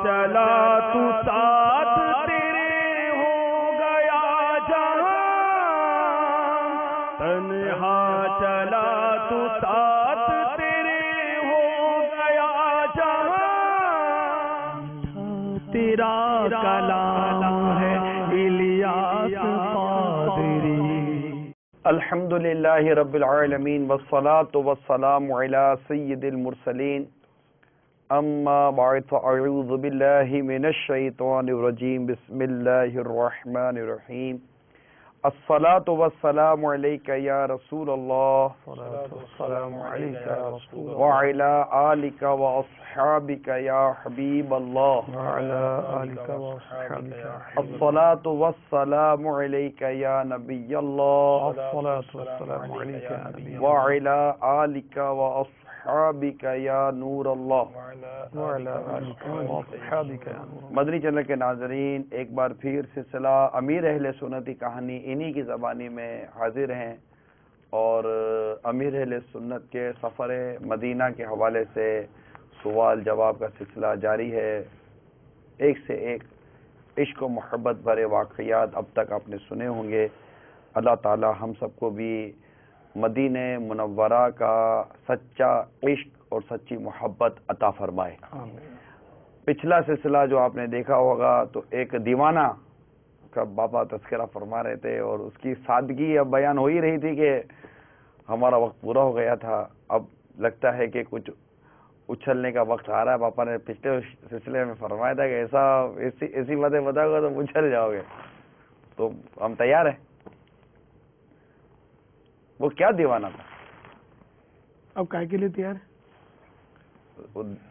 چلا تو ساتھ تیرے ہو گیا جہاں، تنہا چلا تو ساتھ تیرے ہو گیا جہاں، تیرا کلام ہے الیاس قادری۔ الحمدللہ رب العالمین والصلاة والسلام علی سید المرسلین، اما بعد فاعوذ باللہ من الشیطان الرجیم، بسم اللہ الرحمن الرحیم۔ الصلاة والسلام علیک یا رسول اللہ وعلی آلک واصحابک یا حبیب اللہ۔ الصلاة والسلام علیک یا نبی اللہ وعلی آلک واصحابک یا نور اللہ۔ مدنی چینل کے ناظرین، ایک بار پھر سلسلہ امیر اہل سنت کی کہانی انہی کی زبانی میں حاضر ہیں، اور امیر اہل سنت کے سفر مدینہ کے حوالے سے سوال جواب کا سلسلہ جاری ہے۔ ایک سے ایک عشق و محبت بھرے واقعات اب تک آپ نے سنے ہوں گے۔ اللہ تعالی ہم سب کو بھی مدینہ منورہ کا سچا عشق اور سچی محبت عطا فرمائے۔ پچھلا سلسلہ جو آپ نے دیکھا ہوگا تو ایک دیوانہ کا بابا تذکرہ فرما رہے تھے، اور اس کی سادگی اب بیان ہو ہی رہی تھی کہ ہمارا وقت پورا ہو گیا تھا، اب لگتا ہے کہ کچھ اچھلنے کا وقت آ رہا ہے۔ پاپا نے پچھلے سلسلے میں فرمایا تھا کہ ایسی باتیں بتاؤ گے تو اچھل جاؤ گے، تو ہم تیار ہیں۔ وہ کیا دیوانہ تھا؟ اب کائے کے لیے تیار ہے؟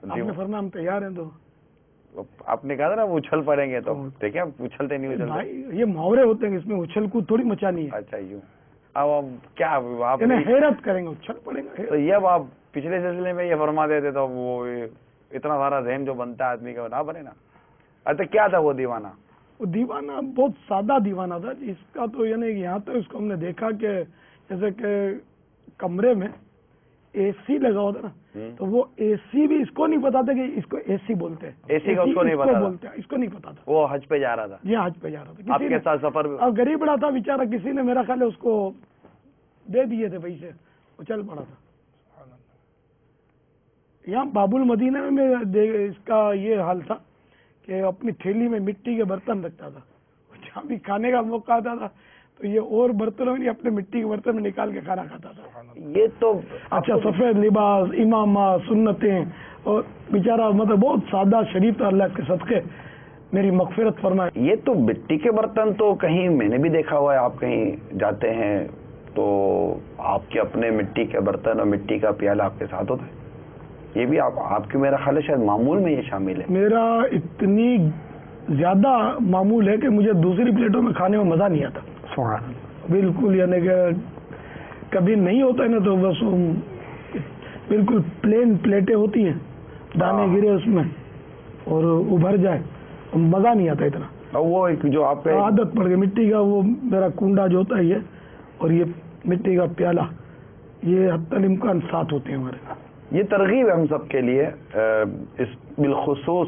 آپ نے فرمایا ہم تیار ہیں، تو آپ نے کہا تھا نا وہ اچھل پڑیں گے، تو دیکھیں اچھلتے نہیں اچھلتے۔ بھائی یہ محاورے ہوتے ہیں، اس میں اچھل کود تھوڑی مچانی ہے۔ اچھا یوں، اب کیا آپ حیرت کریں گے، اچھل پڑیں گے تو یہ اب آپ پچھلے سلسلے میں یہ فرما دیتے تو وہ اتنا سارا ذہن جو بنتا ہے آدمی کا نہ بنے نا۔ اچھا کیا تھا وہ دیوانہ؟ وہ دیوانہ بہت سادہ دیوانہ تھا، اس کا تو یعنی یہاں تک اس کو ہم نے دیکھا کہ جیسے کہ کمرے میں اے سی لگا ہوتا نا، تو وہ اے سی بھی اس کو نہیں پتا تھا کہ اس کو اے سی بولتے ہیں، اے سی کا اس کو نہیں پتا بولتے ہیں، اس کو نہیں پتا تھا۔ وہ حج پہ جا رہا تھا؟ جی حج پہ جا رہا تھا، آپ کے ساتھ سفر۔ اب غریب بڑا تھا بیچارہ، کسی نے میرا خیال ہے اس کو دے دیے تھے پیسے، وہ چل پڑا تھا۔ یہاں باب المدینہ میں اس کا یہ حال تھا کہ اپنی تھیلی میں مٹی کے برتن رکھتا تھا، جہاں بھی کھانے کا موقع آتا تھا تو یہ اور برتنوں میں اپنے مٹی کے برتن میں نکال کے کھانا کھاتا تھا۔ یہ تو اچھا سفید لباس، امامہ، سنتیں، اور بیچارہ مطلب بہت سادہ شریف تھا، اللہ کے صدقے میری مغفرت فرمائے۔ یہ تو مٹی کے برتن تو کہیں میں نے بھی دیکھا ہوا ہے، آپ کہیں جاتے ہیں تو آپ کے اپنے مٹی کے برتن اور مٹی کا پیالہ آپ کے ساتھ ہوتا ہے، یہ بھی آپ کی میرا خیال ہے شاید معمول میں یہ شامل ہے۔ میرا اتنی زیادہ معمول ہے کہ مجھے دوسری پلیٹوں میں کھانے میں مزہ نہیں آتا، بالکل، یعنی کہ کبھی نہیں ہوتا ہے نا تو بس بالکل پلین پلیٹیں ہوتی ہیں، دانے گرے اس میں اور ابھر جائے، مزہ نہیں آتا اتنا۔ وہ جو آپ عادت پڑ گئی مٹی کا، وہ میرا کنڈا جو ہوتا ہے یہ، اور یہ مٹی کا پیالہ، یہ حتی الامکان ساتھ ہوتے ہیں ہمارے۔ یہ ترغیب ہے ہم سب کے لیے، اس بالخصوص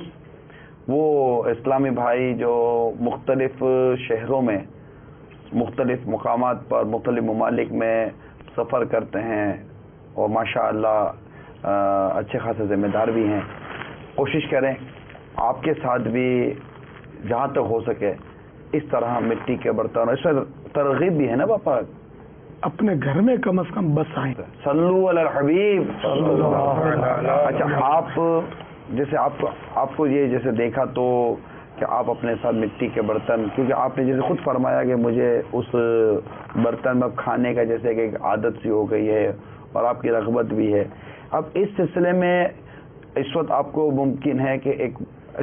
وہ اسلامی بھائی جو مختلف شہروں میں، مختلف مقامات پر، مختلف ممالک میں سفر کرتے ہیں، اور ماشاء اللہ اچھے خاصے ذمہ دار بھی ہیں۔ کوشش کریں آپ کے ساتھ بھی جہاں تک ہو سکے اس طرح مٹی کے برتن، اس میں ترغیب بھی ہے نا پاپا، اپنے گھر میں کم از کم بس آئیں، صلو علی الحبیب۔ اچھا آپ جیسے آپ کو یہ جیسے دیکھا تو کہ آپ اپنے ساتھ مٹی کے برتن، کیونکہ آپ نے جیسے خود فرمایا کہ مجھے اس برتن میں کھانے کا جیسے کہ ایک عادت سی ہو گئی ہے اور آپ کی رغبت بھی ہے۔ اب اس سلسلے میں اس وقت آپ کو ممکن ہے کہ ایک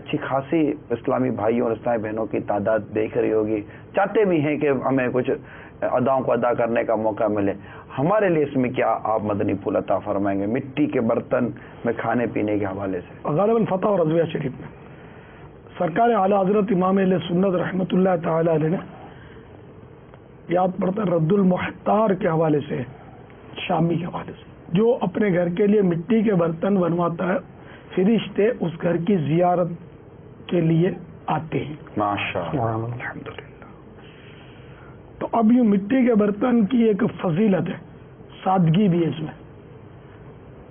اچھی خاصی اسلامی بھائیوں اور اسلامی بہنوں کی تعداد دیکھ رہی ہوگی، چاہتے بھی ہیں کہ ہمیں کچھ اداؤں کو ادا کرنے کا موقع ملے۔ ہمارے لیے اس میں کیا آپ مدنی پھول عطا فرمائیں گے مٹی کے برتن میں کھانے پینے کے حوالے سے؟ غالباً فتح اور رضویہ شریف میں سرکار اعلیٰ حضرت امام اہل سنت رحمۃ اللہ تعالی علیہ نے یاد پڑتا رد المحتار کے حوالے سے، شامی کے حوالے سے، جو اپنے گھر کے لیے مٹی کے برتن بنواتا ہے فرشتے اس گھر کی زیارت کے لیے آتے ہیں. ماشاءاللہ. الحمدللہ. تو اب یہ مٹی کے برتن کی ایک فضیلت ہے, سادگی بھی ہے اس میں.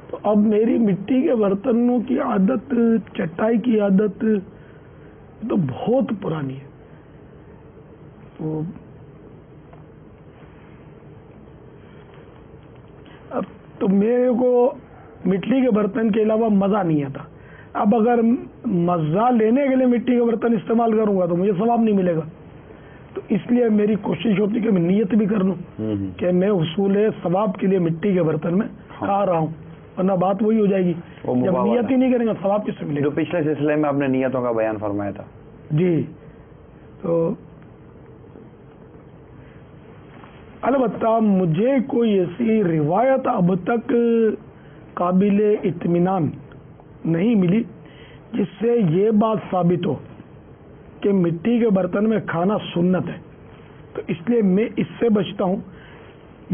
تو اب میری مٹی کے برتنوں کی عادت, چٹائی کی عادت تو بہت پرانی ہے. تو میرے کو مٹی کے برتن کے علاوہ مزہ نہیں آتا. اب اگر مزہ لینے کے لیے مٹی کے برتن استعمال کروں گا تو مجھے ثواب نہیں ملے گا. تو اس لیے میری کوشش ہوتی ہے کہ میں نیت بھی کر لوں کہ میں حصول ثواب کے لیے مٹی کے برتن میں کھا رہا ہوں, ورنہ بات وہی ہو جائے گی جب نیت ہی نہیں کریں گے ثواب کس سے ملے گا. جو پچھلے سلسلے میں آپ نے نیتوں کا بیان فرمایا تھا. جی. تو البتہ مجھے کوئی ایسی روایت اب تک قابل اطمینان نہیں ملی جس سے یہ بات ثابت ہو کہ مٹی کے برتن میں کھانا سنت ہے. تو اس لیے میں اس سے بچتا ہوں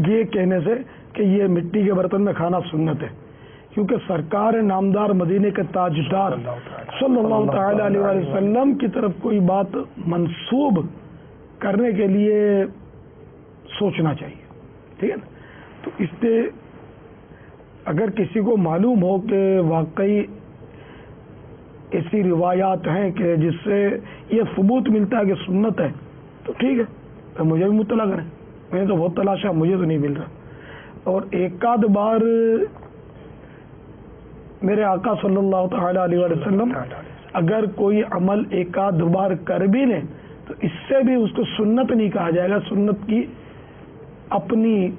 یہ کہنے سے کہ یہ مٹی کے برتن میں کھانا سنت ہے, کیونکہ سرکار نامدار مدینے کے تاجدار صلی اللہ تعالی علیہ وآلہ وسلم کی طرف کوئی بات منسوب کرنے کے لیے سوچنا چاہیے. ٹھیک ہے نا. تو اس سے اگر کسی کو معلوم ہو کہ واقعی ایسی روایات ہیں کہ جس سے یہ ثبوت ملتا ہے کہ سنت ہے تو ٹھیک ہے, تو مجھے بھی مطلع کریں. میں نے تو بہت تلاشا, مجھے تو نہیں مل رہا. اور ایک آدھ بار میرے آقا صلی اللہ تعالی علیہ وسلم اگر کوئی عمل ایک آدھ بار کر بھی لیں تو اس سے بھی اس کو سنت نہیں کہا جائے گا. سنت کی اپنی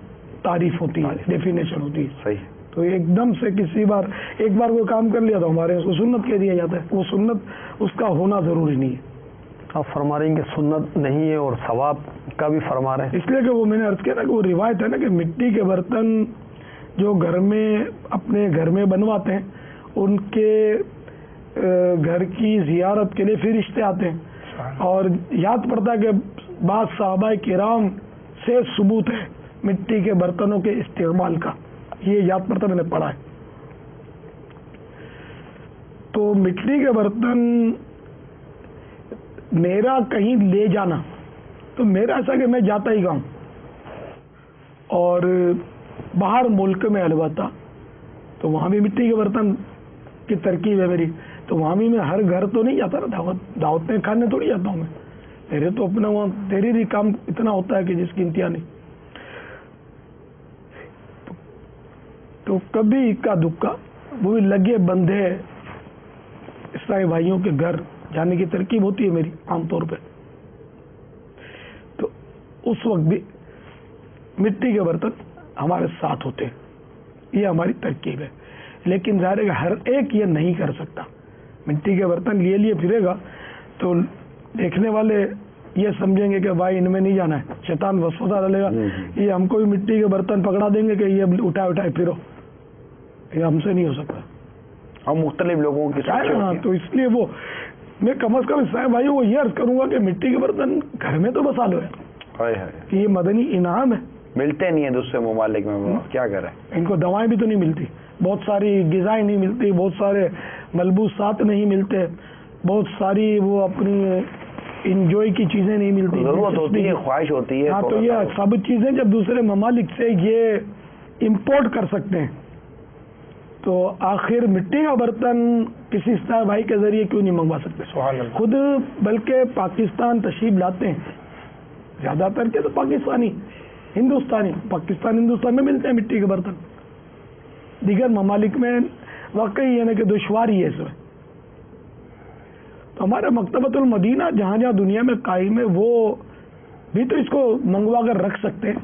تعریف ہوتی ہے, ڈیفینیشن ہوتی ہے. صحیح. تو ایک دم سے کسی بار ایک بار وہ کام کر لیا تو ہمارے اس کو سنت کہہ دیا جاتا ہے. وہ سنت اس کا ہونا ضروری نہیں ہے. آپ فرما رہے ہیں کہ سنت نہیں ہے اور ثواب کا بھی فرما رہے ہیں, اس لیے کہ وہ میں نے عرض کیا نا کہ وہ روایت ہے نا کہ مٹی کے برتن جو گھر میں اپنے گھر میں بنواتے ہیں ان کے گھر کی زیارت کے لیے فرشتے آتے ہیں. اور یاد پڑتا ہے کہ بعض صحابہ کرام سے ثبوت ہے مٹی کے برتنوں کے استعمال کا, یہ یاد پڑتا میں نے پڑھا ہے. تو مٹی کے برتن میرا کہیں لے جانا تو میرا ایسا کہ میں جاتا ہی گاؤں اور باہر ملک میں البتہ تو وہاں بھی مٹی کے برتن کی ترکیب ہے میری. تو وہاں بھی میں ہر گھر تو نہیں جاتا نا, دعوت میں کھانے تھوڑی جاتا ہوں میں. میرے تو اپنا وہاں تیری بھی کام اتنا ہوتا ہے کہ جس کی انتہا نہیں. تو کبھی اکا دکا وہ بھی لگے بندھے اسلامی بھائیوں کے گھر جانے کی ترکیب ہوتی ہے میری عام طور پہ. تو اس وقت بھی مٹی کے برتن ہمارے ساتھ ہوتے ہیں, یہ ہماری ترکیب ہے. لیکن ظاہر ہے کہ ہر ایک یہ نہیں کر سکتا. مٹی کے برتن لیے پھرے گا تو دیکھنے والے یہ سمجھیں گے کہ بھائی ان میں نہیں جانا ہے, شیطان وسوسہ ڈالے گا, یہ ہم کو بھی مٹی کے برتن پکڑا دیں گے کہ یہ اٹھائے پھرو. یہ ہم سے نہیں ہو سکتا. ہم مختلف لوگوں کی تو اس لیے وہ میں کم از کم صاحب بھائی وہ یہ عرض کروں گا کہ مٹی کے برتن گھر میں تو بسا لو ہے کہ یہ مدنی انعام ہے. ملتے نہیں ہیں دوسرے ممالک میں, کیا کریں. ان کو دوائیں بھی تو نہیں ملتی, بہت ساری غذائیں نہیں ملتی, بہت سارے ملبوسات نہیں ملتے, بہت ساری وہ اپنی انجوائے کی چیزیں نہیں ملتی, ضرورت ہوتی ہے, خواہش ہوتی ہے. ہاں, تو یہ سب چیزیں جب دوسرے ممالک سے یہ امپورٹ کر سکتے ہیں تو آخر مٹی کا برتن کسی اسلامی بھائی کے ذریعے کیوں نہیں منگوا سکتے خود. بلکہ پاکستان تشریف لاتے ہیں زیادہ تر کے تو پاکستانی ہندوستان میں ملتے ہیں مٹی کے برتن. دیگر ممالک میں واقعی یعنی کہ دشواری ہے اس میں. تو ہمارے مکتبۃ المدینہ جہاں جہاں دنیا میں قائم ہے وہ بھی تو اس کو منگوا کر رکھ سکتے ہیں,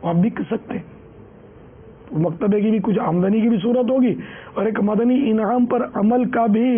آپ بھی کر سکتے ہیں. مکتبے کی بھی کچھ آمدنی کی بھی صورت ہوگی اور ایک مدنی انعام پر عمل کا بھی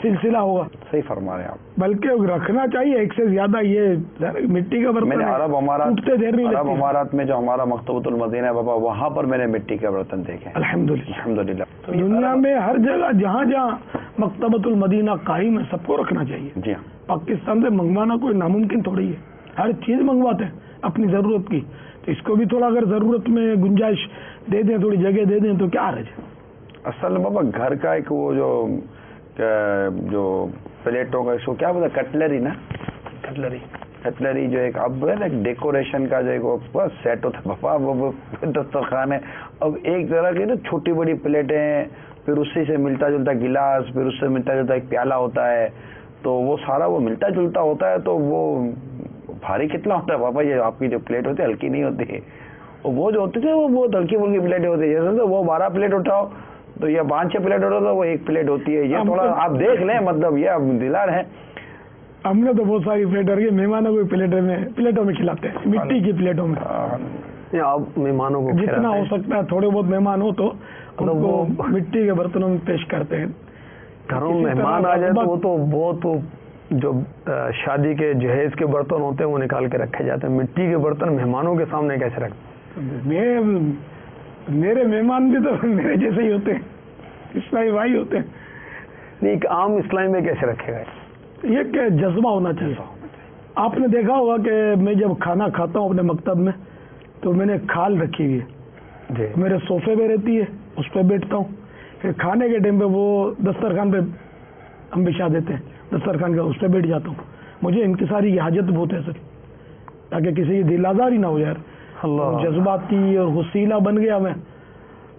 سلسلہ ہوگا. صحیح فرما رہے ہیں آپ. بلکہ رکھنا چاہیے ایک سے زیادہ. یہ مٹی کا برتن عرب امارات میں جو ہمارا مکتبۃ المدینہ ہے بابا, وہاں پر میں نے مٹی کے برتن دیکھے الحمدللہ. دنیا میں ہر جگہ جہاں جہاں مکتبۃ المدینہ قائم ہے سب کو رکھنا چاہیے. جی ہاں, پاکستان سے منگوانا کوئی ناممکن تھوڑی ہے, ہر چیز منگواتے ہیں اپنی ضرورت کی. تو اس کو بھی تھوڑا اگر ضرورت میں گنجائش دے دیں, تھوڑی جگہ دے دیں تو کیا حرج ہے. اصل بابا گھر کا ایک وہ جو جو پلیٹوں کا اس کو کیا بولتے کٹلری نا، کٹلری جو ایک اب ہے نا ڈیکوریشن کا جو ایک سیٹ ہوتا ہے پاپا، وہ دسترخوان ہے. اب ایک طرح کی نا چھوٹی بڑی پلیٹیں ہیں، پھر اسی سے ملتا جلتا گلاس، پھر اس سے ملتا جلتا ایک پیالہ ہوتا ہے، تو وہ سارا وہ ملتا جلتا ہوتا ہے. تو وہ بھاری کتنا ہوتا ہے پاپا؟ یہ آپ کی جو پلیٹ ہوتی ہے ہلکی نہیں ہوتی ہے، وہ جو ہوتی تھی وہ بہت ہلکی پھلکی پلیٹیں ہوتی ہے. جیسے وہ 12 پلیٹ اٹھاؤ تو یہ 5-6 پلیٹ اٹھاؤ تو وہ 1 پلیٹ ہوتی ہے. یہ تھوڑا آپ دیکھ لیں، مطلب یہ اب دلا رہے ہیں. ہم نے تو بہت ساری پلیٹ رکھی، مہمانوں کو پلیٹوں میں کھلاتے ہیں، مٹی کی پلیٹوں میں. آپ مہمانوں کو جتنا ہو سکتا ہے تھوڑے بہت مہمان ہو تو ان کو مٹی کے برتنوں میں پیش کرتے ہیں. گھروں میں مہمان آ جائے تو وہ تو بہت جو شادی کے جہیز کے برتن ہوتے ہیں وہ نکال کے رکھے جاتے ہیں. مٹی کے برتن مہمانوں کے سامنے کیسے رکھتے؟ میرے مہمان بھی تو میرے جیسے ہی ہوتے ہیں، اسلامی بھائی ہوتے ہیں. نہیں، ایک عام اسلامی میں کیسے رکھے گا؟ یہ کہ جذبہ ہونا چاہیے. آپ نے دیکھا ہوگا کہ میں جب کھانا کھاتا ہوں اپنے مکتب میں تو میں نے کھال رکھی ہوئی ہے جی. میرے صوفے پہ رہتی ہے، اس پہ بیٹھتا ہوں. پھر کھانے کے ٹائم پہ وہ دسترخوان پہ ہم بچھا دیتے ہیں، دسترخوان کا اس پہ بیٹھ جاتا ہوں. مجھے انکساری کی حاجت بہت ہے سر، تاکہ کسی کی دل آزاری نہ ہو. یار جذباتی اور غصیلا بن گیا میں.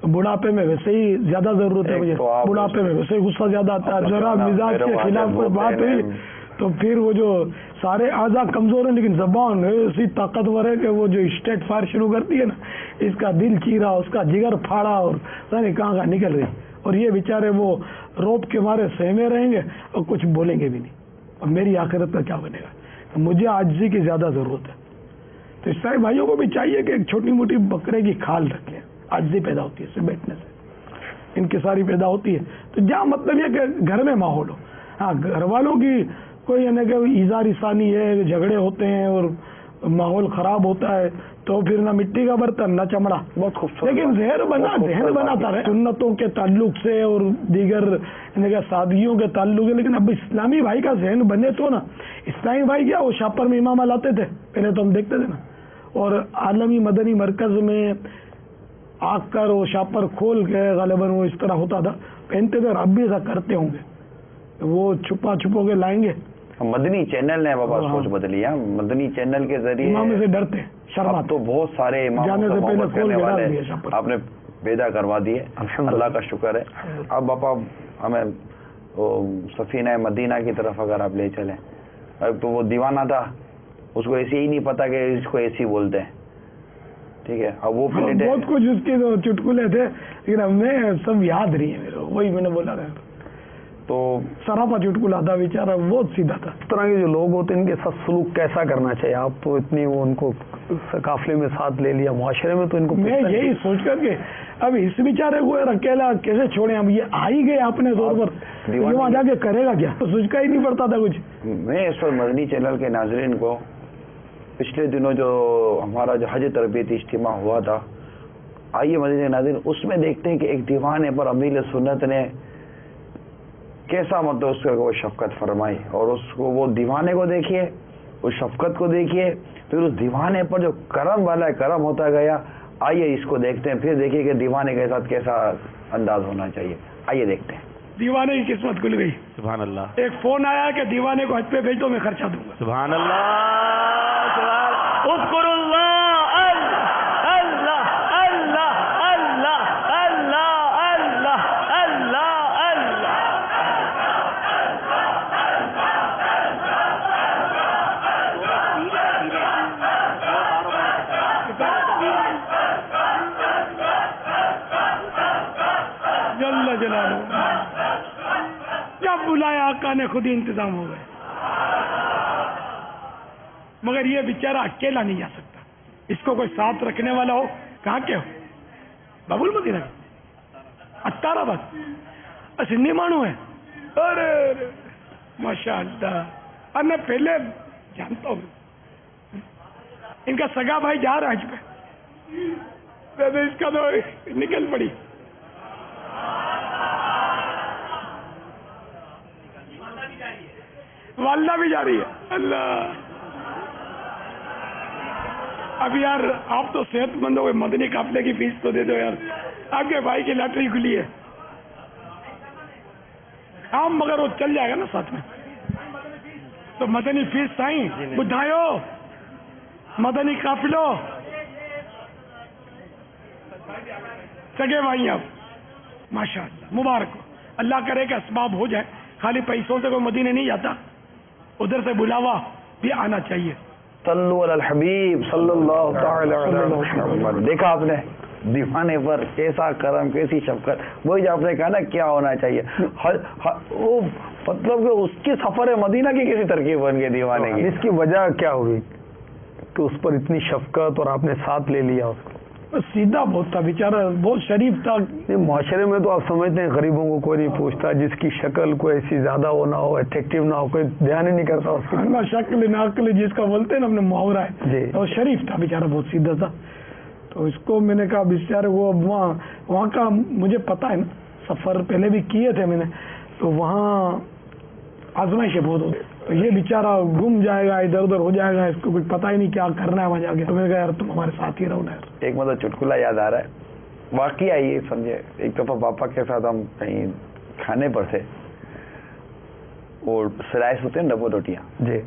بڑھاپے میں ویسے ہی زیادہ ضرورت ہے مجھے، بڑھاپے میں ویسے ہی غصہ زیادہ آتا ہے. ذرا مزاج کے خلاف کوئی بات ہوئی تو پھر وہ جو سارے اعضاء کمزور ہیں لیکن زبان ایسی طاقتور ہے کہ وہ جو اسٹیٹ فائر شروع کرتی ہے نا، اس کا دل چیرا، اس کا جگر پھاڑا اور سارے کہاں نکل رہی. اور یہ بیچارے وہ روب کے مارے سہمے رہیں گے اور کچھ بولیں گے بھی نہیں. اور میری آخرت کا کیا بنے گا؟ مجھے عاجزی کی زیادہ ضرورت ہے. تو عیسائی بھائیوں کو بھی چاہیے کہ ایک چھوٹی موٹی بکرے کی کھال رکھ لیں. عاجزی پیدا ہوتی ہے اس سے بیٹھنے سے، انکساری پیدا ہوتی ہے. تو جہاں مطلب یہ کہ گھر میں ماحول ہو. ہاں گھر والوں کی کوئی یعنی کہ ایزا رسانی ہے، جھگڑے ہوتے ہیں اور ماحول خراب ہوتا ہے تو پھر نہ مٹی کا برتن نہ چمڑا. بہت خوبصورت، لیکن ذہن بناتا رہے سنتوں کے تعلق سے اور دیگر یعنی کہ سادگیوں کے تعلق سے. لیکن اب اسلامی بھائی کا ذہن بنے تو نا. اسلامی بھائی کیا وہ شاپر میں امامہ لاتے تھے پہلے تو ہم دیکھتے تھے نا، اور عالمی مدنی مرکز میں آ کر وہ شاپر کھول کے غالباً وہ اس طرح ہوتا تھا پہنتے تھے. اور اب بھی ایسا کرتے ہوں گے، وہ چھپا چھپو کے لائیں گے. مدنی چینل نے بابا سوچ بدلی ہے. مدنی چینل کے ذریعے امام سے ڈرتے شرما تو بہت سارے جانے سے پہلے کھول کے ڈال دیا شاپر. آپ نے پیدا کروا دیے، اللہ کا شکر ہے. اب باپا ہمیں سفینہ مدینہ کی طرف اگر آپ لے چلیں، اب تو وہ دیوانہ تھا، اس کو ایسے ہی نہیں پتا کہ اس کو ایسی بولتے ہیں. ٹھیک ہے، اب وہ بہت کچھ اس کے چٹکلے تھے لیکن ہمیں سب یاد نہیں ہے میرے. وہی میں نے بولا تھا تو سراپا چٹکلا تھا بیچارہ، بہت سیدھا تھا. اس طرح کے جو لوگ ہوتے ہیں ان کے ساتھ سلوک کیسا کرنا چاہیے؟ آپ تو اتنی وہ ان کو قافلے میں ساتھ لے لیا، معاشرے میں تو ان کو میں یہی سوچ کر کے اب اس بیچارے کو اکیلا کیسے چھوڑیں. اب یہ آ ہی گئے اپنے طور پر، وہاں جا کے کرے گا کیا؟ تو سوچ کا ہی نہیں پڑتا تھا کچھ. میں اس وقت مدنی چینل کے ناظرین کو پچھلے دنوں جو ہمارا جو حج تربیتی اجتماع ہوا تھا، آئیے مدنی ناظرین اس میں دیکھتے ہیں کہ ایک دیوانے پر امیر سنت نے کیسا مطلب اس کو وہ شفقت فرمائی. اور اس کو وہ دیوانے کو دیکھیے، اس شفقت کو دیکھیے، پھر اس دیوانے پر جو کرم والا ہے کرم ہوتا گیا. آئیے اس کو دیکھتے ہیں، پھر دیکھیے کہ دیوانے کے ساتھ کیسا انداز ہونا چاہیے. آئیے دیکھتے ہیں. دیوانے کی قسمت کھل گئی. سبحان اللہ. ایک فون آیا کہ دیوانے کو حج پہ بھیج دو، میں خرچہ دوں گا. سبحان اللہ. اذکر اللہ اللہ اللہ اللہ اللہ اللہ اللہ اللہ. جل جلالہ جب بلایا آقا نے خود ہی انتظام ہو گئے. مگر یہ بیچارہ اکیلا نہیں جا سکتا، اس کو کوئی ساتھ رکھنے والا ہو. کہاں کے ہو؟ باب المدینہ اتار آباد سندھی مانو ہے. ارے ماشاء اللہ. اب میں پہلے جانتا ہوں ان کا سگا بھائی جا رہا ہے حج پہ، اس کا تو نکل پڑی. والدہ بھی جا رہی ہے. اللہ. اب یار آپ تو صحت مند ہو گئے، مدنی قافلے کی فیس تو دے دو یار. آپ کے بھائی کی لاٹری کھلی ہے. عام مگر وہ چل جائے گا نا ساتھ میں. تو مدنی فیس سائیں بدھایو مدنی قافلو سگے بھائی آپ ماشاء اللہ مبارک ہو. اللہ کرے کہ اسباب ہو جائے. خالی پیسوں سے کوئی مدینے نہیں جاتا, ادھر سے بلاوا بھی آنا چاہیے. صلو علی الحبیب صلی اللہ تعالی علیہ وسلم. دیکھا آپ نے دیوانے پر کیسا کرم, کیسی شفقت. وہی جو آپ نے کہا نا کیا ہونا چاہیے, وہ مطلب کہ اس کی سفر مدینہ کی کیسی ترکیب بن گئی دیوانے کی. اس کی وجہ کیا ہوئی کہ اس پر اتنی شفقت اور آپ نے ساتھ لے لیا اس کو؟ سیدھا بہت تھا بیچارہ, بہت شریف تھا. معاشرے میں تو آپ سمجھتے ہیں غریبوں کو کوئی نہیں پوچھتا, جس کی شکل کوئی ایسی زیادہ وہ نہ ہو, اٹریکٹیو نہ ہو, کوئی دھیان ہی نہیں کرتا اس کی. نہ شکل نہ عقل, جس کا بولتے ہیں نا اپنے محاورہ ہے جی. اور شریف تھا بیچارہ, بہت سیدھا تھا. تو اس کو میں نے کہا بیچارے وہ وہاں کا مجھے پتا ہے نا, سفر پہلے بھی کیے تھے میں نے, تو وہاں آزمائشیں بہت ہوتی. تو یہ بیچارہ گم جائے گا, ادھر ادھر ہو جائے گا, اس کو کچھ پتا ہی نہیں کیا کرنا ہے وہاں جا کے. تو میں نے کہا یار تم ہمارے ساتھ ہی رہو نا یار. ایک مطلب چٹکلا یاد آ رہا ہے, واقعی آئیے سمجھے. ایک دفعہ پاپا کے ساتھ ہم کہیں کھانے پر تھے, وہ سلائس ہوتے ہیں ڈبل روٹیاں جی,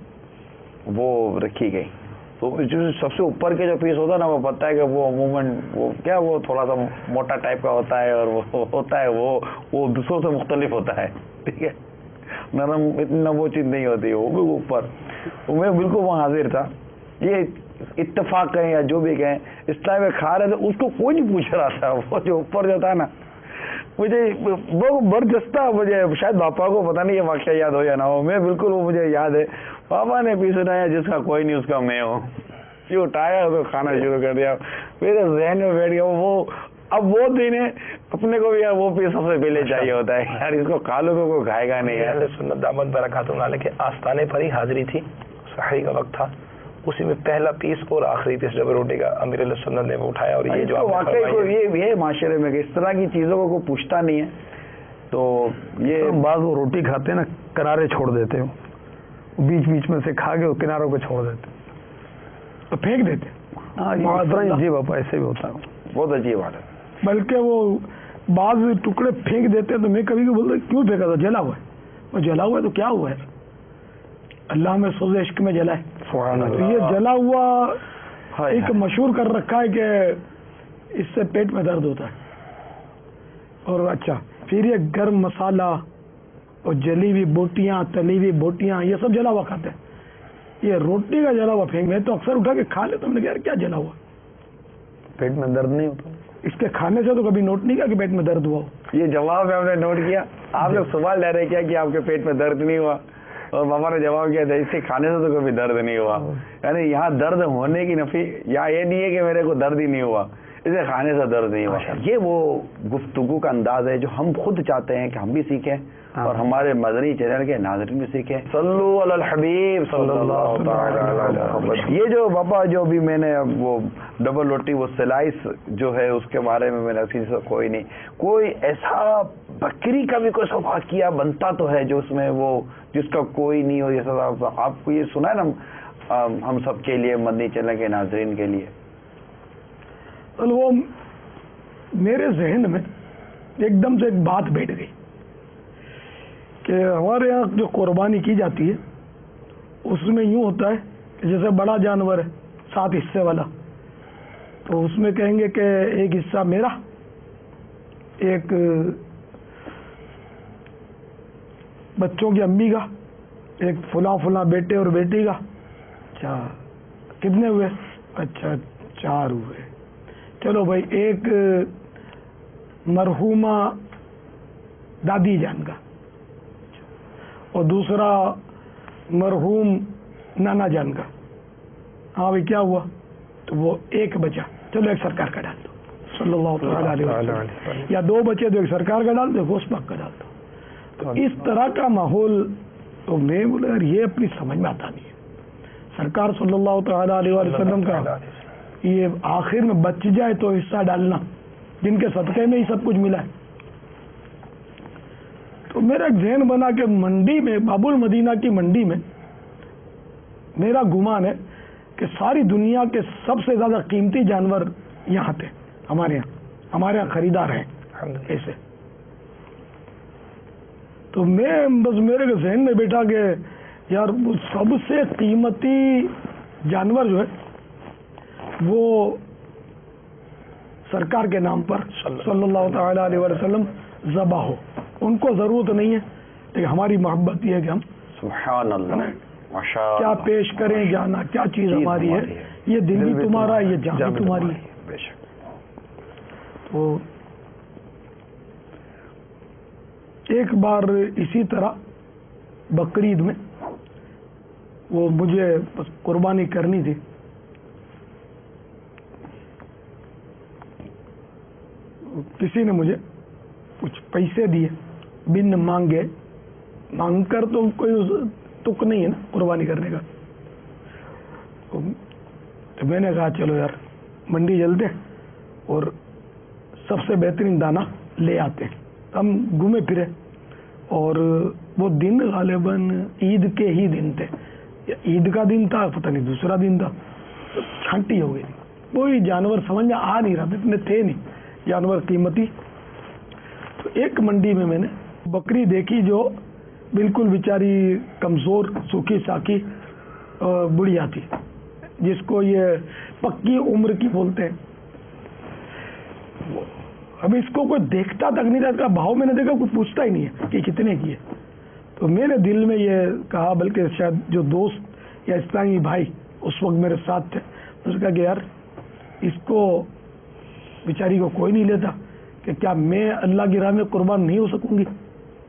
وہ رکھی گئی. تو جو سب سے اوپر کے جو پیس ہوتا ہے نا, وہ پتہ ہے کہ وہ عموماً وہ کیا وہ تھوڑا سا موٹا ٹائپ کا ہوتا ہے, اور وہ ہوتا ہے وہ دوسروں سے مختلف ہوتا ہے, ٹھیک ہے, نرم اتنا وہ چیز نہیں ہوتی, وہ بھی اوپر. میں بالکل وہاں حاضر تھا. یہ اتفاق کہیں یا جو بھی کہیں, اس ٹائم میں کھا رہے تھے, اس کو کوئی نہیں پوچھ رہا تھا. وہ جو اوپر جو تھا نا, مجھے وہ برجستہ, مجھے شاید پاپا کو پتہ نہیں یہ واقعہ یاد ہو یا نہ ہو, میں بالکل وہ مجھے یاد ہے. پاپا نے بھی سنایا جس کا کوئی نہیں اس کا میں ہوں, یہ اٹھایا تو کھانا شروع کر دیا. میرے ذہن میں بیٹھ گیا وہ, اب وہ دن ہے اپنے کو بھی یار وہ پیس سب سے پہلے چاہیے ہوتا ہے یار, اس کو کھا لو تو کوئی کھائے گا نہیں. اہل سنت دامت برکاتہم علیہ کے آستانے پر ہی حاضری تھی, سحری کا وقت تھا, اسی میں پہلا پیس اور آخری پیس ڈبل روٹی کا امیر علیہ سنت نے اٹھایا. اور یہ جو واقعی یہ معاشرے میں کہ اس طرح کی چیزوں کو کوئی پوچھتا نہیں ہے. تو یہ بعض وہ روٹی کھاتے ہیں نا, کنارے چھوڑ دیتے ہو, بیچ بیچ میں سے کھا کے وہ کناروں کو چھوڑ دیتے تو پھینک دیتے. جی باپا ایسے بھی ہوتا ہے, بہت عجیب بات ہے. بلکہ وہ بعض ٹکڑے پھینک دیتے تو میں کبھی بولتا کیوں پھینکا تھا, جلا ہوا ہے. وہ جلا ہوا ہے تو کیا ہوا ہے, اللہ میں سوز عشق میں جلا ہے. تو یہ جلا ہوا ایک مشہور کر رکھا ہے کہ اس سے پیٹ میں درد ہوتا ہے. اور اچھا پھر یہ گرم مسالہ اور جلی ہوئی بوٹیاں, تلی ہوئی بوٹیاں, یہ سب جلا ہوا کھاتے ہیں. یہ روٹی کا جلا ہوا پھینک, میں تو اکثر اٹھا کے کھا لیتا ہوں. یار کیا جلا ہوا, پیٹ میں درد نہیں ہوتا. اس کے کھانے سے تو کبھی نوٹ نہیں کیا کہ پیٹ میں درد ہوا ہو. یہ جواب ہے ہم نے نوٹ کیا. آپ لوگ سوال لے رہے کیا کہ آپ کے پیٹ میں درد نہیں ہوا, اور ماما نے جواب کیا تھا اس سے کھانے سے تو کبھی درد نہیں ہوا. یعنی یہاں درد ہونے کی نفی, یا یہ نہیں ہے کہ میرے کو درد ہی نہیں ہوا, اسے کھانے سے درد نہیں ہوا. یہ وہ گفتگو کا انداز ہے جو ہم خود چاہتے ہیں کہ ہم بھی سیکھیں اور ہمارے مدنی چینل کے ناظرین بھی سیکھیں. صلو علی الحبیب صلی اللہ تعالی علیہ وسلم. یہ جو بابا جو بھی میں نے وہ ڈبل روٹی وہ سلائس جو ہے اس کے بارے میں میں نے کسی سے کوئی نہیں, کوئی ایسا بکری کا بھی کوئی سا واقعہ بنتا تو ہے جو اس میں وہ جس کا کوئی نہیں ہو. یہ سب آپ کو یہ سنا ہے نا ہم سب کے لیے, مدنی چینل کے ناظرین کے لیے. وہ میرے ذہن میں ایک دم سے ایک بات بیٹھ گئی کہ ہمارے یہاں جو قربانی کی جاتی ہے اس میں یوں ہوتا ہے کہ جیسے بڑا جانور ہے 7 حصے والا, تو اس میں کہیں گے کہ ایک حصہ میرا, ایک بچوں کی امی کا, ایک فلاں فلاں بیٹے اور بیٹی کا. اچھا کتنے ہوئے, اچھا 4 ہوئے. چلو بھائی ایک مرحومہ دادی جان کا, اور دوسرا مرحوم نانا جان کا. ہاں بھائی کیا ہوا, تو وہ ایک بچا, چلو ایک سرکار کا ڈال دو صلی اللہ تعالی علیہ وسلم, یا 2 بچے تو ایک سرکار کا ڈال دو, گوشت پاک کا ڈال دو. تو اس طرح کا ماحول, تو میں بولے یار یہ اپنی سمجھ میں آتا نہیں ہے. سرکار صلی اللہ تعالی علیہ وسلم کا یہ آخر میں بچ جائے تو حصہ ڈالنا, جن کے صدقے میں ہی سب کچھ ملا ہے. تو میرا ایک ذہن بنا کہ منڈی میں, باب المدینہ کی منڈی میں میرا گمان ہے کہ ساری دنیا کے سب سے زیادہ قیمتی جانور یہاں تھے, ہمارے یہاں خریدار ہیں ایسے. تو میں بس میرے کے ذہن میں بیٹھا کہ یار وہ سب سے قیمتی جانور جو ہے وہ سرکار کے نام پر صلی اللہ تعالی علیہ وسلم ذبح ہو. ان کو ضرورت نہیں ہے، لیکن ہماری محبت یہ ہے کہ ہم سبحان اللہ کیا پیش کریں، جانا کیا چیز ہماری ہے، یہ دل بھی تمہارا ہے، یہ جان بھی تمہاری ہے. بے شک. تو ایک بار اسی طرح بقرعید میں وہ مجھے بس قربانی کرنی تھی، کسی نے مجھے کچھ پیسے دیے بن مانگے، مانگ کر تو کوئی تک نہیں ہے نا قربانی کرنے کا. تو میں نے کہا چلو یار منڈی چلتے اور سب سے بہترین دانہ لے آتے ہیں. ہم گھومے پھرے اور وہ دن غالباً عید کے ہی دن تھے، یا عید کا دن تھا پتہ نہیں دوسرا دن تھا. تو چھانٹی ہو گئی، کوئی جانور سمجھ میں آ نہیں رہا تھا، اتنے تھے نہیں جانور قیمتی. تو ایک منڈی میں نے بکری دیکھی جو بالکل بیچاری کمزور سوکھی ساکی بڑھیا تھی، جس کو یہ پکی عمر کی بولتے ہیں. اب اس کو کوئی دیکھتا تک نہیں تھا، اس کا بھاؤ میں نے دیکھا کوئی پوچھتا ہی نہیں ہے کہ کتنے کی ہے. تو میں نے دل میں یہ کہا، بلکہ شاید جو دوست یا اسلامی بھائی اس وقت میرے ساتھ تھے، اس نے کہا کہ یار اس کو بیچاری کو کوئی نہیں لیتا، کہ کیا میں اللہ کی راہ میں قربان نہیں ہو سکوں گی.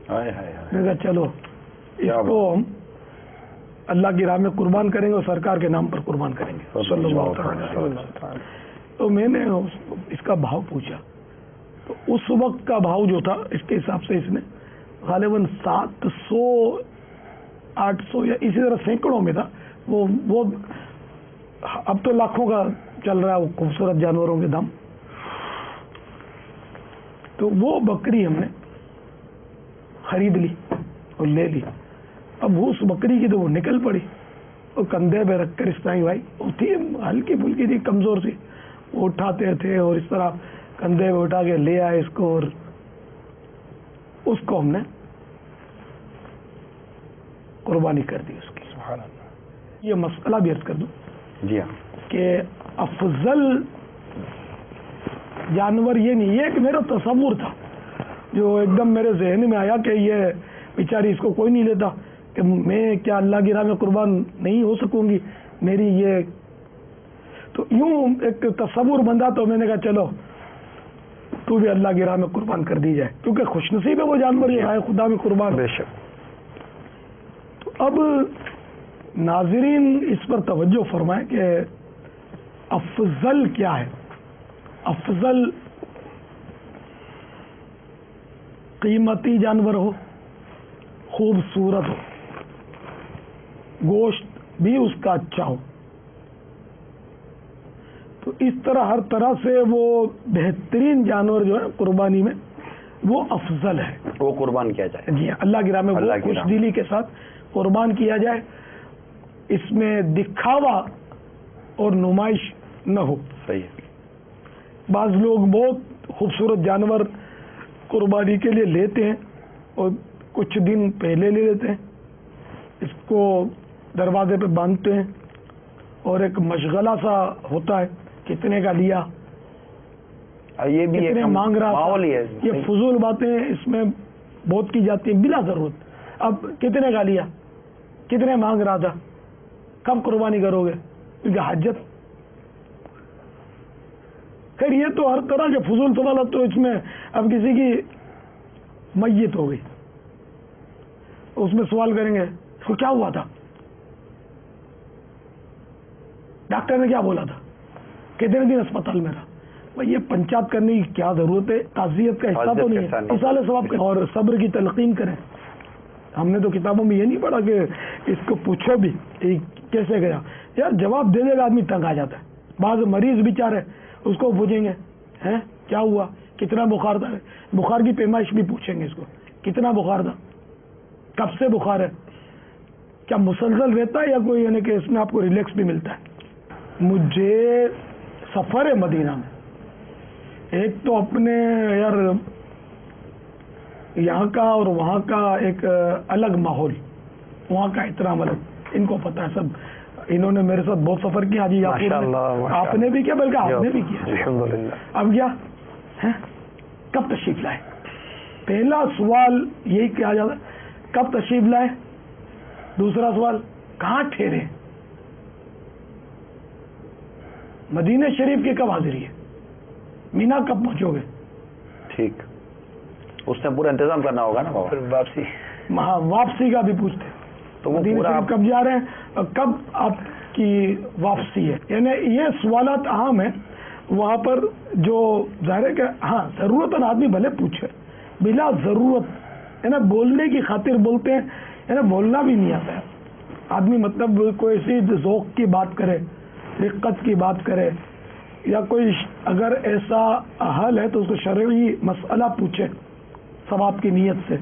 میں نے کہا چلو اس کو ہم اللہ کی راہ میں قربان کریں گے اور سرکار کے نام پر قربان کریں گے صلی اللہ علیہ وسلم. تو میں نے اس کا بھاؤ پوچھا، تو اس وقت کا بھاؤ جو تھا اس کے حساب سے اس نے غالباً 700 800 یا اسی طرح سینکڑوں میں تھا. وہ اب تو لاکھوں کا چل رہا ہے وہ خوبصورت جانوروں کے دام. تو وہ بکری ہم نے خرید لی اور لے لی. اب اس بکری کی تو وہ نکل پڑی، اور کندھے پہ رکھ کر اسلامی بھائی وہ تھی ہلکی پھلکی تھی کمزور سی، وہ اٹھاتے تھے اور اس طرح کندھے پہ اٹھا کے لے آئے اس کو، اور اس کو ہم نے قربانی کر دی اس کی. سبحان اللہ. یہ مسئلہ بھی عرض کر دوں جی ہاں کہ افضل جانور یہ نہیں، یہ ایک میرا تصور تھا جو ایک دم میرے ذہن میں آیا کہ یہ بیچاری اس کو کوئی نہیں لیتا، کہ میں کیا اللہ کی راہ میں قربان نہیں ہو سکوں گی، میری یہ تو یوں ایک تصور بندہ. تو میں نے کہا چلو تو بھی اللہ کی راہ میں قربان کر دی جائے، کیونکہ خوش نصیب ہے وہ جانور یہ ہے خدا میں قربان. بے شک. تو اب ناظرین اس پر توجہ فرمائیں کہ افضل کیا ہے. افضل قیمتی جانور ہو، خوبصورت ہو، گوشت بھی اس کا اچھا ہو. تو اس طرح ہر طرح سے وہ بہترین جانور جو ہے قربانی میں وہ افضل ہے، وہ قربان کیا جائے. جی اللہ کی راہ میں وہ اللہ کی خوش راہ دلی کے ساتھ قربان کیا جائے، اس میں دکھاوا اور نمائش نہ ہو. صحیح ہے. بعض لوگ بہت خوبصورت جانور قربانی کے لیے لیتے ہیں اور کچھ دن پہلے لے لیتے ہیں، اس کو دروازے پہ باندھتے ہیں اور ایک مشغلہ سا ہوتا ہے کتنے کا لیا، یہ بھی کتنے مانگ رہا ماحول ہی ہے. یہ فضول باتیں اس میں بہت کی جاتی ہیں بلا ضرورت. اب کتنے کا لیا، کتنے مانگ رہا تھا، کب قربانی کرو گے، کیونکہ حاجت. خیر یہ تو ہر طرح کے فضول سوالات. تو اس میں اب کسی کی میت ہو گئی، اس میں سوال کریں گے اس کو کیا ہوا تھا، ڈاکٹر نے کیا بولا تھا، کتنے دن اسپتال میں رہا. بھائی یہ پنچات کرنے کی کیا ضرورت ہے، تعزیت کا حصہ تو نہیں ہے، اصال ثواب کا. اور صبر کی تلقین کریں. ہم نے تو کتابوں میں یہ نہیں پڑھا کہ اس کو پوچھو بھی کیسے گیا. یار جواب دے دے گا آدمی تنگ آ جاتا ہے. بعض مریض بیچارے اس کو پوچھیں گے ہیں کیا ہوا، کتنا بخار تھا، بخار کی پیمائش بھی پوچھیں گے اس کو، کتنا بخار تھا، کب سے بخار ہے، کیا مسلسل رہتا ہے یا کوئی یعنی کہ اس میں آپ کو ریلیکس بھی ملتا ہے. مجھے سفر مدینہ میں ایک تو اپنے یار یہاں کا اور وہاں کا ایک الگ ماحول، وہاں کا احترام الگ، ان کو پتہ ہے سب. انہوں نے میرے ساتھ بہت سفر کیا حاجی یعقوب، آپ نے بھی کیا، بلکہ آپ نے بھی کیا. الحمدللہ. اب کیا ہے، کب تشریف لائے؟ پہلا سوال یہی کیا جاتا ہے، کب تشریف لائے. دوسرا سوال، کہاں ٹھہرے؟ مدینہ شریف کی کب حاضری ہے؟ مینا کب پہنچو گے؟ ٹھیک، اس نے پورا انتظام کرنا ہوگا نا بابا. پھر واپسی، ہاں واپسی کا بھی پوچھتے، تو وہ مدینہ پورا شریف کب جا رہے ہیں اور کب آپ کی واپسی ہے. یعنی یہ سوالات اہم ہیں وہاں پر، جو ظاہر ہے کہ ہاں ضرورت آدمی بھلے پوچھے، بلا ضرورت ہے نا بولنے کی خاطر بولتے ہیں، ہے نا بولنا بھی نہیں آتا ہے آدمی، مطلب کوئی ایسی ذوق کی بات کرے، رقت کی بات کرے، یا کوئی اگر ایسا حل ہے تو اس کو شرعی مسئلہ پوچھے ثواب کی نیت سے.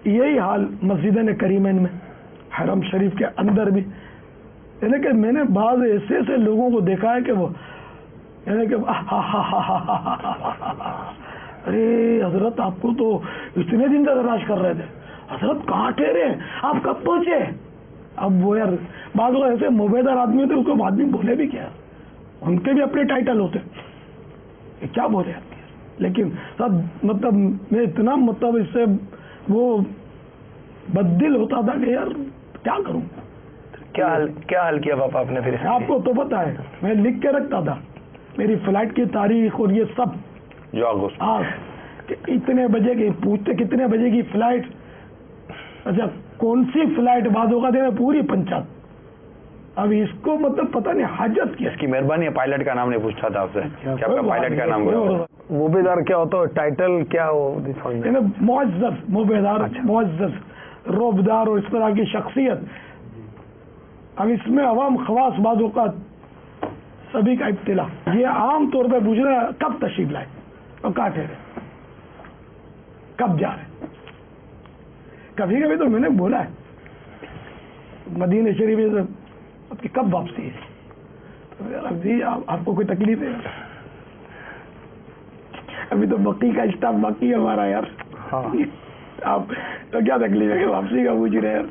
یہی حال مسجدین کریمین میں، حرم شریف کے اندر بھی. یعنی کہ میں نے بعض ایسے ایسے لوگوں کو دیکھا ہے کہ وہ یعنی کہ ارے حضرت آپ کو تو اتنے دن سے تلاش کر رہے تھے، حضرت کہاں ٹھہرے، آپ کب پہنچے. اب وہ یار بعض لوگ ایسے موبیدار آدمی ہوتے اس کو آدمی بولے بھی کیا، ان کے بھی اپنے ٹائٹل ہوتے، کیا بولے آدمی. لیکن سب مطلب میں اتنا مطلب اس سے وہ بددل ہوتا تھا کہ یار کیا کروں. کیا حل کیا پاپا آپ نے پھر؟ آپ کو تو پتا ہے میں لکھ کے رکھتا تھا میری فلائٹ کی تاریخ اور یہ سب، جو اگست کہ اتنے بجے کی، پوچھتے کتنے بجے کی فلائٹ، اچھا کون سی فلائٹ، بعد ہوگا دینا پوری پنچات. اب اس کو مطلب پتہ نہیں حاجت کیا. اس کی مہربانی ہے، پائلٹ کا نام نہیں پوچھتا تھا آپ سے کہ آپ کا پائلٹ کا نام کیا ہے. موبیدار کیا ہوتا ہے، ٹائٹل کیا ہو، معزز، موبیدار، معزز، روبدار اور اس طرح کی شخصیت. اب اس میں عوام خواص بعض اوقات سبھی کا ابتلا. یہ عام طور پہ پوچھ رہا ہے کب تشریف لائے اور کہاں ٹھہرے، کب جا رہے. کبھی کبھی تو میں نے بولا ہے مدینہ شریف سے آپ کی کب واپسی ہے، جی آپ کو کوئی تکلیف ہے؟ ابھی تو بقی کا اسٹاف باقی ہے ہمارا یار. آپ تو کیا تکلیف ہے کہ واپسی کا پوچھ رہے ہیں.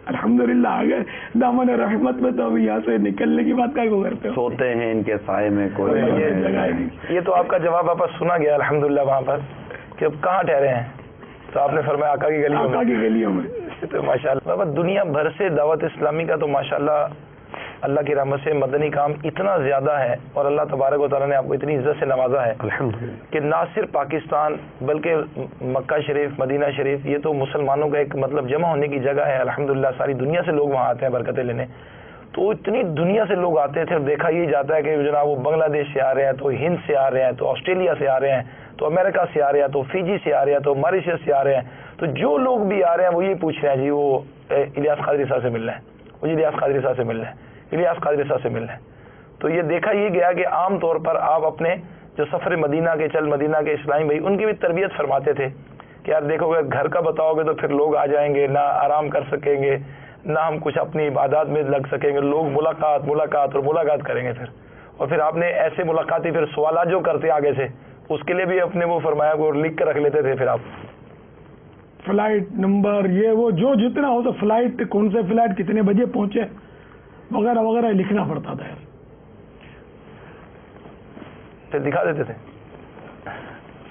الحمدللہ آ گئے دامن رحمت میں، تو ابھی یہاں سے نکلنے کی بات کا کو کرتے ہو. سوتے ہیں ان کے سائے میں کوئی جگہ نہیں. یہ تو آپ کا جواب واپس سنا گیا الحمدللہ وہاں پر کہ اب کہاں ٹھہرے ہیں، تو آپ نے فرمایا آقا کی گلیوں میں. آقا کی گلیوں میں. تو ماشاءاللہ بابا دنیا بھر سے دعوت اسلامی کا تو ماشاءاللہ اللہ کی رحمت سے مدنی کام اتنا زیادہ ہے، اور اللہ تبارک و تعالیٰ نے آپ کو اتنی عزت سے نوازا ہے کہ نہ صرف پاکستان بلکہ مکہ شریف، مدینہ شریف، یہ تو مسلمانوں کا ایک مطلب جمع ہونے کی جگہ ہے. الحمدللہ ساری دنیا سے لوگ وہاں آتے ہیں برکتیں لینے. تو اتنی دنیا سے لوگ آتے تھے، اور دیکھا یہ جاتا ہے کہ جناب وہ بنگلہ دیش سے آ رہے ہیں، تو ہند سے آ رہے ہیں، تو آسٹریلیا سے آ رہے ہیں، تو امریکہ سے آ رہے ہیں، تو فیجی سے آ رہے ہیں، تو ماریشس سے آ رہے ہیں. تو جو لوگ بھی آ رہے ہیں وہ یہ پوچھ رہے ہیں جی وہ الیاس قادری صاحب سے مل رہے ہیں، وہ الیاس قادری صاحب سے مل رہے ہیں، الیاس قادری صاحب سے مل رہے ہیں. تو یہ دیکھا یہ گیا کہ عام طور پر آپ اپنے جو سفر مدینہ کے، چل مدینہ کے اسلامی بھائی، ان کی بھی تربیت فرماتے تھے کہ یار دیکھو گے گھر کا بتاؤ گے تو پھر لوگ آ جائیں گے، نہ آرام کر سکیں گے، نہ ہم کچھ اپنی عبادات میں لگ سکیں گے. لوگ ملاقات کریں گے پھر. اور پھر آپ نے ایسے ملاقاتی پھر سوالات جو کرتے آگے سے، اس کے لیے بھی اپنے وہ فرمایا وہ لکھ کے رکھ لیتے تھے. پھر آپ فلائٹ نمبر، یہ وہ جو جتنا ہو تو فلائٹ کون سے فلائٹ کتنے بجے پہنچے وغیرہ وغیرہ لکھنا پڑتا تھا. پھر دکھا دیتے تھے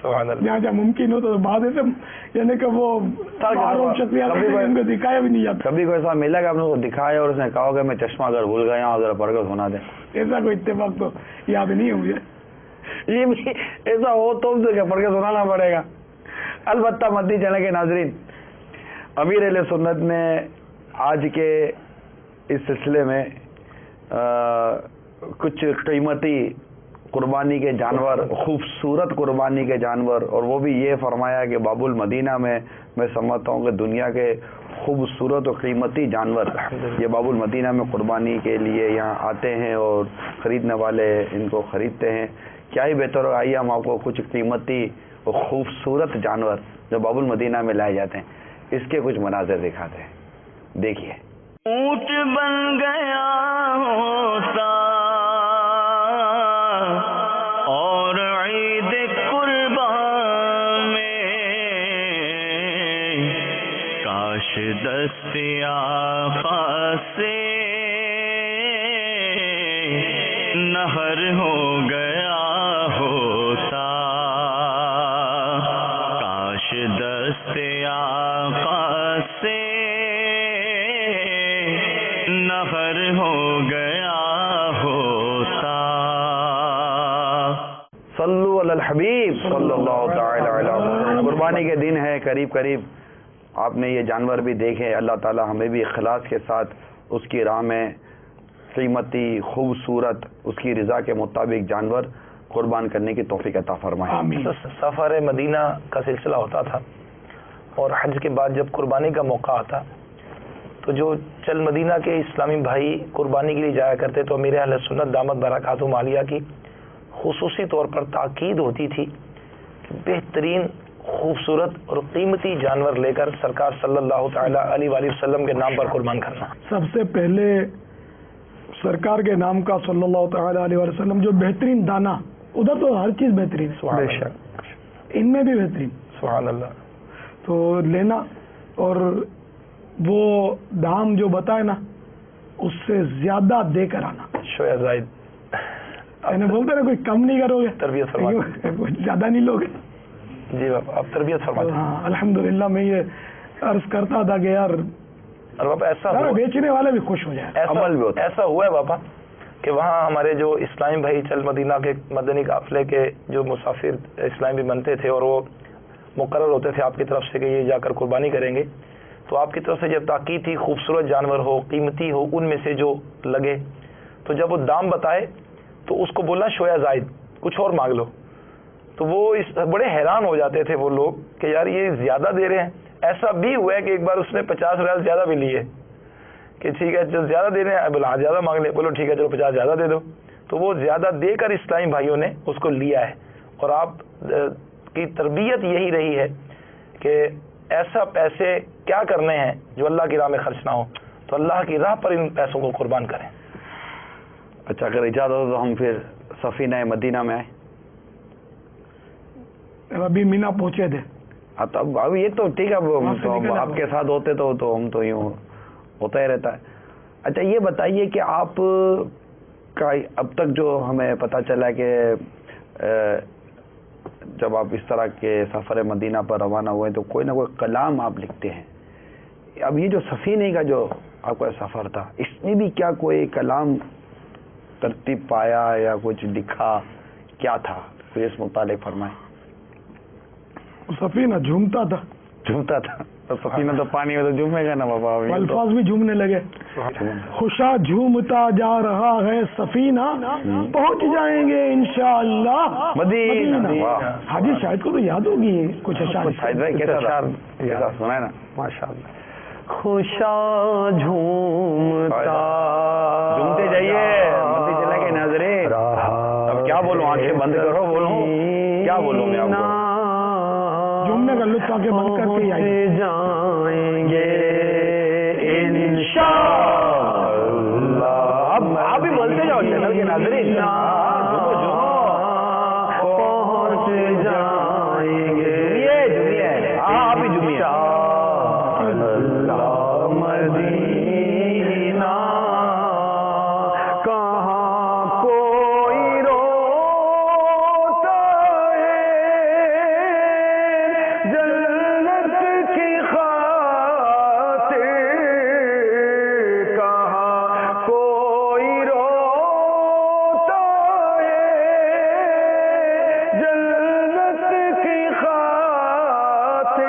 سبحان اللہ. جہاں جہاں ممکن ہو تو بعد سے یعنی کہ وہ دکھایا بھی نہیں جاتا. کبھی کوئی ایسا ملا کہ آپ نے اس کو دکھایا اور اس نے کہا کہ میں چشمہ اگر بھول گیا ہوں ذرا پڑھ کر سنا دیں؟ ایسا کوئی اتفاق تو یاد نہیں ہے مجھے. ایسا ہو تو پڑھ کے سنانا پڑے گا. البتہ مدنی چینل کے ناظرین، امیر اہل سنت نے آج کے اس سلسلے میں کچھ قیمتی قربانی کے جانور، خوبصورت قربانی کے جانور، اور وہ بھی یہ فرمایا کہ باب المدینہ میں سمجھتا ہوں کہ دنیا کے خوبصورت اور قیمتی جانور یہ باب المدینہ میں قربانی کے لیے یہاں آتے ہیں اور خریدنے والے ان کو خریدتے ہیں. کیا ہی بہتر ہو، آئیے ہم آپ کو کچھ قیمتی اور خوبصورت جانور جو باب المدینہ میں لائے جاتے ہیں اس کے کچھ مناظر دکھاتے ہیں. دیکھیے. اونٹ بن گیا ہوتا اور عید قربان کاش دست آقا سے نہر ہو گیا ہوتا، کاش دست آقا سے نہر ہو گیا ہوتا۔ صلو علی الحبیب صلی اللہ تعالی علی وسلم۔ قربانی کے دن ہے، قریب قریب آپ نے یہ جانور بھی دیکھے۔ اللہ تعالی ہمیں بھی اخلاص کے ساتھ اس کی راہ میں قیمتی، خوبصورت، اس کی رضا کے مطابق جانور قربان کرنے کی توفیق عطا فرمائے۔ آمین۔ سفر مدینہ کا سلسلہ ہوتا تھا، اور حج کے بعد جب قربانی کا موقع آتا تو جو چل مدینہ کے اسلامی بھائی قربانی کے لیے جایا کرتے تو امیر اہل سنت دامت برکاتہم عالیہ کی خصوصی طور پر تاکید ہوتی تھی کہ بہترین، خوبصورت اور قیمتی جانور لے کر سرکار صلی اللہ تعالی علیہ وآلہ وسلم کے نام پر قربان کرنا۔ سب سے پہلے سرکار کے نام کا صلی اللہ تعالی علیہ وسلم جو بہترین دانا، ادھر تو ہر چیز بہترین ہے، سبحان بے اللہ، شک ان میں بھی بہترین، سبحان اللہ۔ تو لینا اور وہ دام جو بتائے نا اس سے زیادہ دے کر آنا، شویہ زائد یعنی بولتے نا کوئی کم نہیں کرو گے، تربیت فرمائیں۔ زیادہ نہیں لوگے۔ جی باپا آپ تربیت فرمائیں۔ ہاں الحمدللہ میں یہ عرض کرتا تھا کہ یار اور باپا ایسا ہوا، بیچنے والے بھی خوش ہو جائیں۔ عمل بھی ہوتا ہے۔ ایسا ہوا ہے باپا کہ وہاں ہمارے جو اسلامی بھائی چل مدینہ کے مدنی قافلے کے جو مسافر اسلامی بھی بنتے تھے اور وہ مقرر ہوتے تھے آپ کی طرف سے کہ یہ جا کر قربانی کریں گے، تو آپ کی طرف سے جب تاکید تھی خوبصورت جانور ہو، قیمتی ہو، ان میں سے جو لگے، تو جب وہ دام بتائے تو اس کو بولنا شویہ زائد، کچھ اور مانگ لو۔ تو وہ بڑے حیران ہو جاتے تھے وہ لوگ کہ یار یہ زیادہ دے رہے ہیں۔ ایسا بھی ہوا ہے کہ ایک بار اس نے 50 ریال زیادہ بھی لیے کہ ٹھیک ہے جو زیادہ دے رہے ہیں، بولا زیادہ مانگ لیں، بولو ٹھیک ہے چلو 50 زیادہ دے دو۔ تو وہ زیادہ دے کر اسلامی بھائیوں نے اس کو لیا ہے، اور آپ کی تربیت یہی رہی ہے کہ ایسا پیسے کیا کرنے ہیں جو اللہ کی راہ میں خرچ نہ ہو، تو اللہ کی راہ پر ان پیسوں کو قربان کریں۔ اچھا اگر اجازت ہو تو ہم پھر سفینہ مدینہ میں آئیں۔ ابھی مینا پہنچے تھے، اب یہ تو ٹھیک ہے، وہاں سے نکل آپ کے ساتھ ہوتے تو ہم تو یوں ہوتا ہی رہتا ہے۔ اچھا یہ بتائیے کہ آپ کا اب تک جو ہمیں پتہ چلا کہ جب آپ اس طرح کے سفر مدینہ پر روانہ ہوئے تو کوئی نہ کوئی کلام آپ لکھتے ہیں۔ اب یہ جو سفینے کا جو آپ کا سفر تھا، اس میں بھی کیا کوئی کلام ترتیب پایا یا کچھ لکھا، کیا تھا؟ پھر اس متعلق فرمائیں۔ سفینہ جھومتا تھا، جھومتا تھا، تو سفینہ تو پانی میں تو جھومے گا نا بابا۔ الفاظ بھی جھومنے لگے۔ خوشا جھومتا جا رہا ہے سفینہ، پہنچ جائیں گے انشاءاللہ مدینہ۔ حاجی شاہد کو تو یاد ہوگی کچھ اشعار۔ شاہد بھائی کیسا تھا؟ کیسا سنا ہے نا؟ ماشاء اللہ۔ خوشا جھومتا، جھومتے جائیے مدی چلا کے ناظرین۔ اب کیا بولوں، آنکھیں بند کرو، بولوں کیا بولوں میں آپ کو؟ جھومنے کا لطف آنکھیں بند کر کے آئیے۔ جائیں گے انشاءاللہ۔ اب آپ بھی بولتے جاؤ چینل کے ناظرین، پہنچ جائیں گے، جھومیے آپ بھی جھومیے۔ مدینہ کہاں کوئی روتا ہے، جنت کی خاطر کہاں کوئی روتا ہے، جنت کی خاطر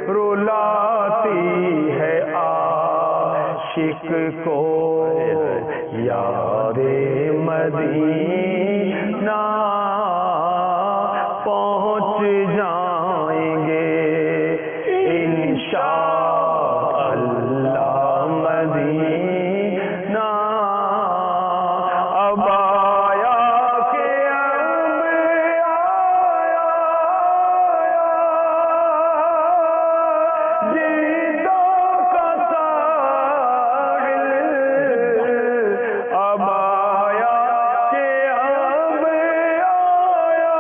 رلاتی ہے عاشق کو یاد مدینہ، پہنچ جائیں گے انشاءاللہ مدینہ۔ اب آیا کہ اب آیا، جدہ کا ساحل، اب آیا کہ اب آیا،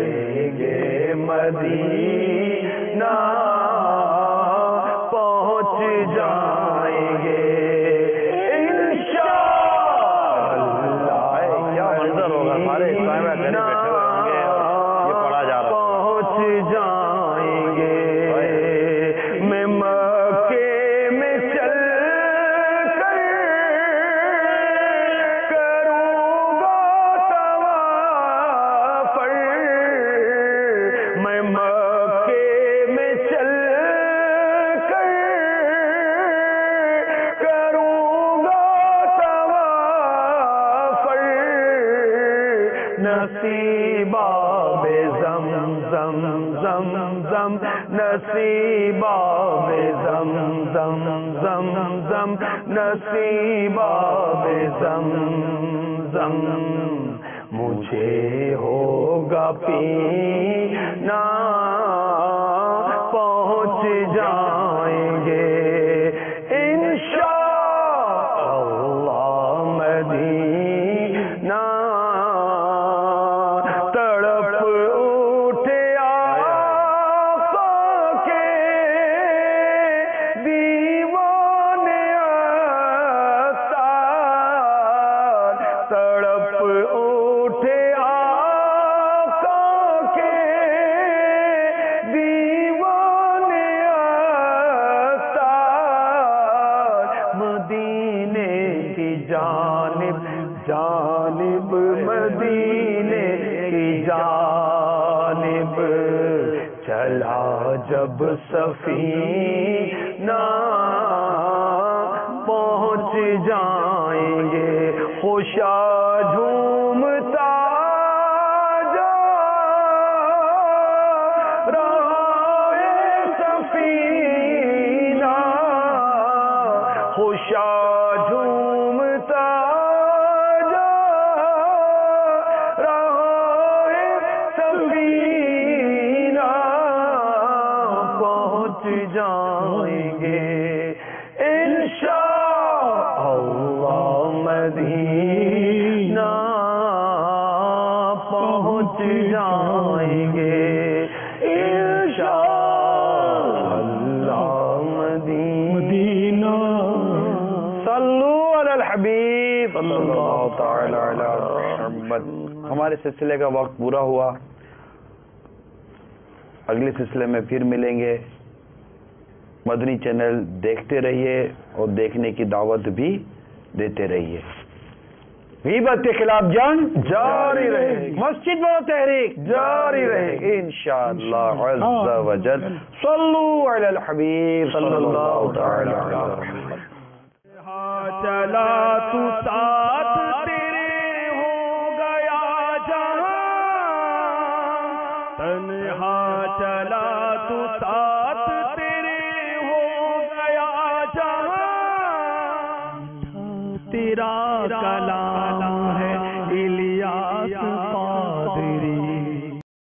جائیں گے مدینہ پہنچ جائیں گے انشاءاللہ. کیا منظر ہوگا، سارے اسلام میں بیٹھے ہوئے ہوں گے اور یہ پڑھا جا رہا ہے. پہنچ جائیں گے. میں مکے میں چل کر کروں گا طواف. میں مکے میں چل کر کروں گا طواف. نصیبہ بے زم زم زم زم نصیبہ بے زم زم زم زم نصیبہ بے زم زم. مجھے ہوگا پینا پہنچ جائیں گے انشاءاللہ مدینہ. تڑپ اٹھے آقا کے دیوانے آستان. تڑپ اٹھے آقا کے دیوانے آستان. مدینے کی جانب جانب مدینے کی جانب چلا جب سفینہ پہنچ جائیں گے. خوشا جھومتا جا رہا ہے سفینہ. خوشا جھومتا جا رہا ہے سفینہ. پہنچ جائیں گے انشاءاللہ مدینہ. پہنچ جائیں گے انشاءاللہ مدینہ. صلو علی الحبیب صلی اللہ تعالی علی محمد. ہمارے سلسلے کا وقت پورا ہوا. اگلے سلسلے میں پھر ملیں گے. مدنی چینل دیکھتے رہیے اور دیکھنے کی دعوت بھی دیتے رہیے. غیبت کے خلاف جنگ جاری رہے گی. مسجد و تحریک جاری رہے گی انشاءاللہ عز و جل. صلو علی الحبیب صلی اللہ تعالی علی محمد. چلا تو ساتھ تیرے ہو گیا جہاں. تنہا چلا تو ساتھ تیرے ہو گیا جہاں. تیرا کلام